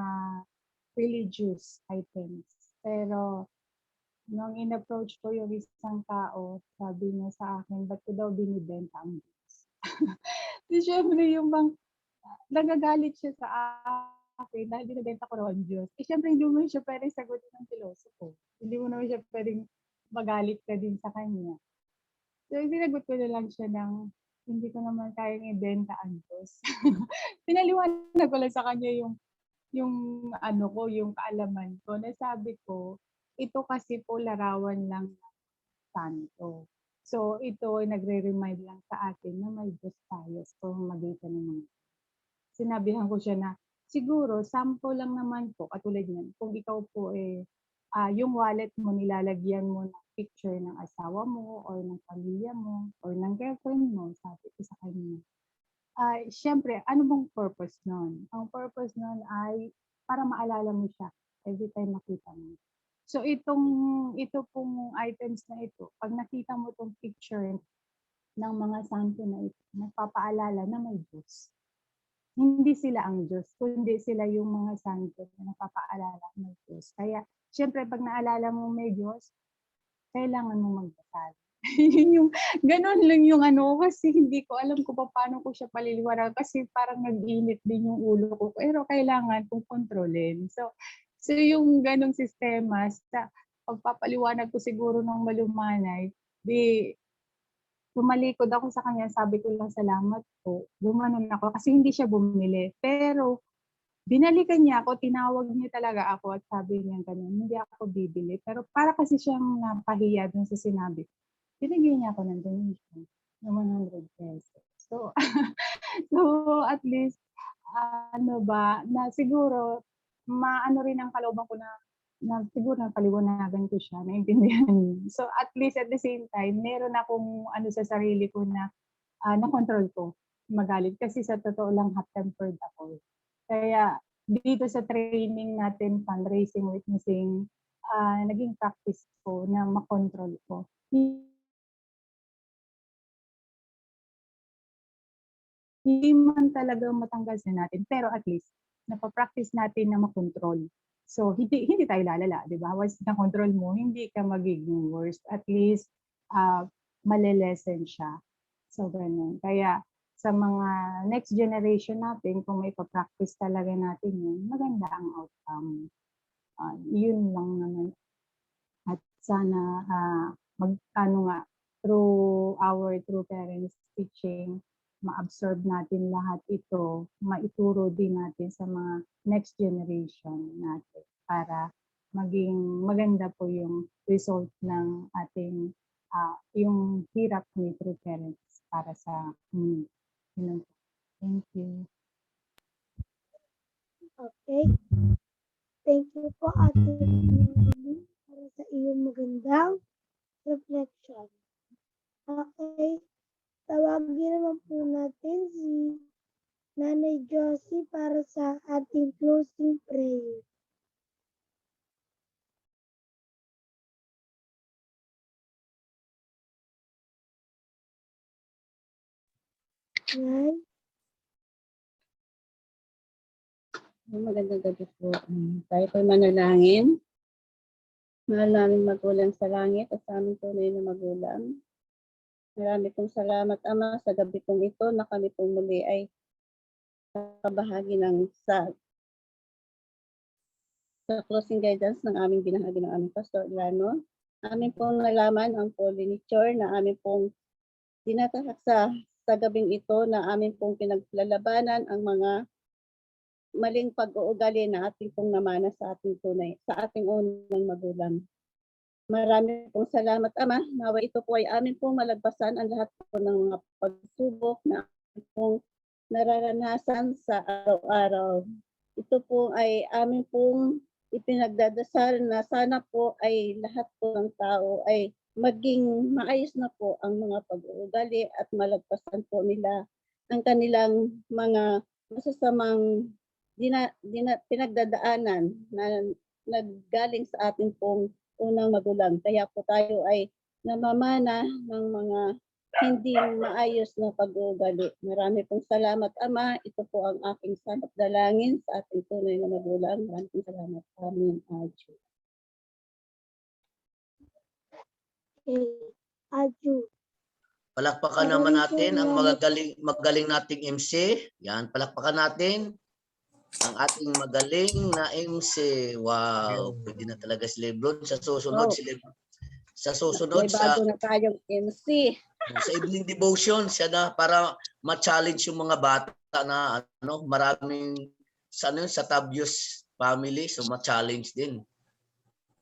religious items. Pero, nung in-approach ko yung isang tao, sabi niya sa akin, ba't ko daw binibenta ang Diyos? So, syempre, yung nagagalit siya sa akin dahil binibenta ko raw ang Diyos. Syempre, hindi mo siya pwedeng sagutin ng pilosopo. Hindi mo naman siya pwedeng magalit ka din sa kanya. So, sinagot ko na lang siya ng, hindi ko naman kayang ibenta ang Diyos. Pinaliwanag ko lang sa kanya yung kaalaman ko. Nasabi ko, ito kasi po larawan lang ng santo. So, ito ay nagre-remind lang sa atin na may Diyos tayo sa pamamagitan ng mga. Sinabihan ko siya na, siguro, sample lang naman po, katulad niyan, kung ikaw po yung wallet mo, nilalagyan mo ng picture ng asawa mo, or ng pamilya mo, or ng girlfriend mo, sabi ko sa kanya. Siyempre, ano bang purpose nun? Ang purpose nun ay para maalala mo siya every time nakita mo. So ito pong items na ito, pag nakita mo itong picture ng mga santo na ito, nagpapaalala na may Diyos. Hindi sila ang Diyos, kundi sila yung mga santo na nagpapaalala na may Diyos. Kaya, siyempre, pag naalala mo may Diyos, kailangan mo magdasal. Ganun lang yung kasi hindi ko alam kung paano ko siya paliliwanag kasi parang nag-init din yung ulo ko. Pero kailangan kong kontrolin. So yung ganong sistema, sa pagpapaliwanag ko siguro ng malumanay, tumalikod ako sa kanya, sabi ko lang salamat po. Gumanon ako kasi hindi siya bumili. Pero binalikan niya ako, tinawag niya talaga ako at sabi niya ganun, hindi ako bibili. Pero para kasi siyang napahiya dun sa sinabi ko. Binigyan niya ako ng donation ng 100 pesos. So, at least, na siguro, maano rin ang kalooban ko na siguro napaliwanagan ko siya, naintindihan niya. So, at least at the same time, meron akong sa sarili ko na na-control ko magalit. Kasi sa totoo lang, hot-tempered ako. Kaya, dito sa training natin, fundraising, witnessing, naging practice ko na makontrol ko. Hindi man talaga matanggal sa natin, pero at least, napapractice natin na makontrol. So, hindi tayo lalala, di ba? Once na-control mo, hindi ka magiging worse. At least, malelesen siya. So, ganun. Kaya, sa mga next generation natin, kung may pa-practice talaga natin yun, maganda ang outcome. Yun lang naman. At sana, through parents teaching, ma-absorb natin lahat ito, maituro din natin sa mga next generation natin para maging maganda po yung result ng ating yung hirap ni True Parents para sa community. Thank you. Okay. Thank you po, Ate Mary, para sa iyong magandang reflection. Okay. Tawagin naman po natin si Nanay Josie para sa ating closing prayer. Nay? Magandang gabi po. Tayo po'y manalangin. Mahal namin magulang sa langit at sa aming tunay na magulang. Marami pong salamat, Ama, sa gabi pong ito na kami pong muli ay kabahagi ng sa closing guidance ng aming binahagi ng aming Pastor Ilano. Amin pong nalaman ang pollinator na amin pong tinatahak sa gabing ito na amin pong pinaglalabanan ang mga maling pag-uugali na ating pong namana sa ating unang magulang. Marami pong salamat, Ama. Nawa ito po ay amin pong malagpasan ang lahat po ng mga pagsubok na amin pong nararanasan sa araw-araw. Ito po ay amin pong ipinagdadasal na sana po ay lahat po ng tao ay maging maayos na po ang mga pag-uugali at malagpasan po nila ang kanilang mga masasamang pinagdadaanan na naggaling sa ating pong unang magulang. Kaya po tayo ay namamana ng mga hindi maayos na pag-uugali. Marami pong salamat, Ama. Ito po ang aking sanap dalangin sa ating tunay na magulang. Marami pong salamat. Amen. Adyo. Adyo. Palakpakan naman natin ang magaling nating MC. Yan, palakpakan natin ang ating magaling na MC. Wow, pwede na talaga si Lebron. Sa susunod, May bago na tayong MC. Sa evening devotion, siya na para ma-challenge yung mga bata na maraming sa Tabios family, so ma-challenge din.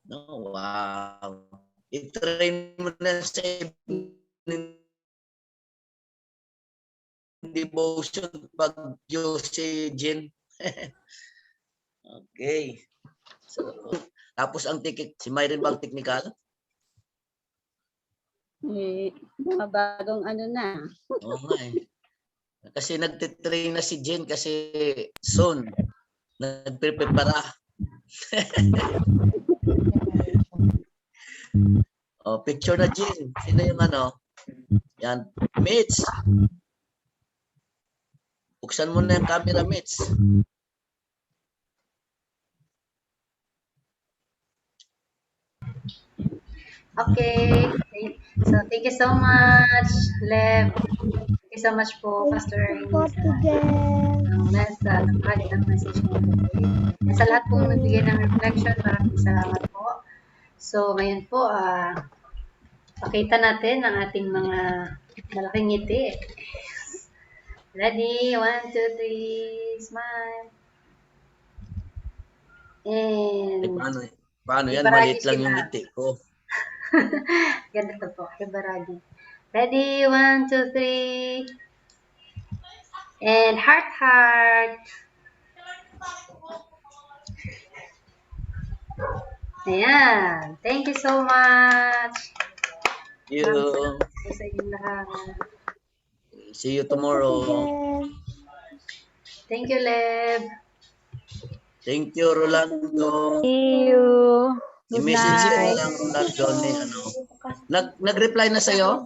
No, wow. I-train mo na sa evening devotion pag si Jen. Okay. So, tapos ang ticket, si Myron bang technical? Mga bagong na. Oo nga eh. Kasi nagtitrain na si Jen kasi soon. Nagprepara. Picture na Jen. Sino yung Yan. Mitch. Buksan mo na yung camera, Mitch. Okay. So, thank you so much, Lev. Thank you so much po, Pastor ng message mo. Sa lahat pong nagbigay ng reflection, maraming salamat po. So, ngayon po, pakita natin ang ating mga malaking ngiti. Ready? 1, 2, 3, smile. And paano yan? Maliit lang yung ngiti ko. Ganda po. Hibaragi. Ready? 1, 2, 3. And heart. Ayan. Thank you so much. Thank you. Sa inyong lahat. See you tomorrow. Thank you, Lev. Thank you, Rolando. See you. I-message mo lang, Rolando, ni Nag-reply na sa'yo?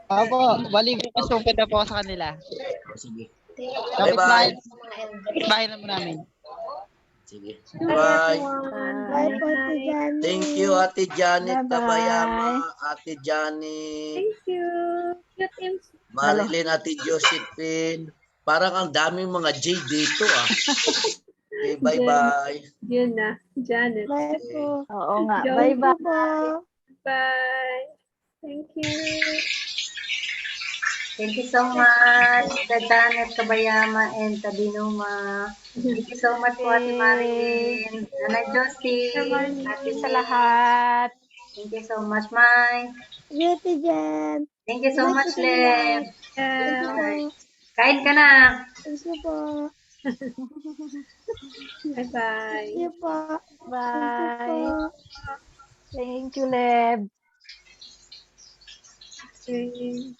Opo, bali sumpit na po sa kanila. Sige. Bye-bye. Bahay naman namin. Sige. Bye, Bye. everyone. Bye po, Ate Janet. Thank you, Ate Janet Bye-bye. Kabayama, Ate Janet, Thank you. Cute names. Marilyn, Ate Josephine. Parang ang daming mga J dito ah. Okay, bye-bye. Yun na. Janet. Bye po. Oo nga. Joke. Thank you Bye-bye. po. Bye. Thank you. Thank you so much, Janet Kabayama and Tabinuma. Thank you so much po, Ate Marilyn. Nanay Josie, Ate Sa May. lahat. Thank you so much, Mai. Ate Jen. Thank you so Bye much, po sa lahat. Leb. Thank you po. Kain ka na. Thank you po. Bye-bye. Thank you po. Thank you Bye. po. Thank you, Leb. Okay.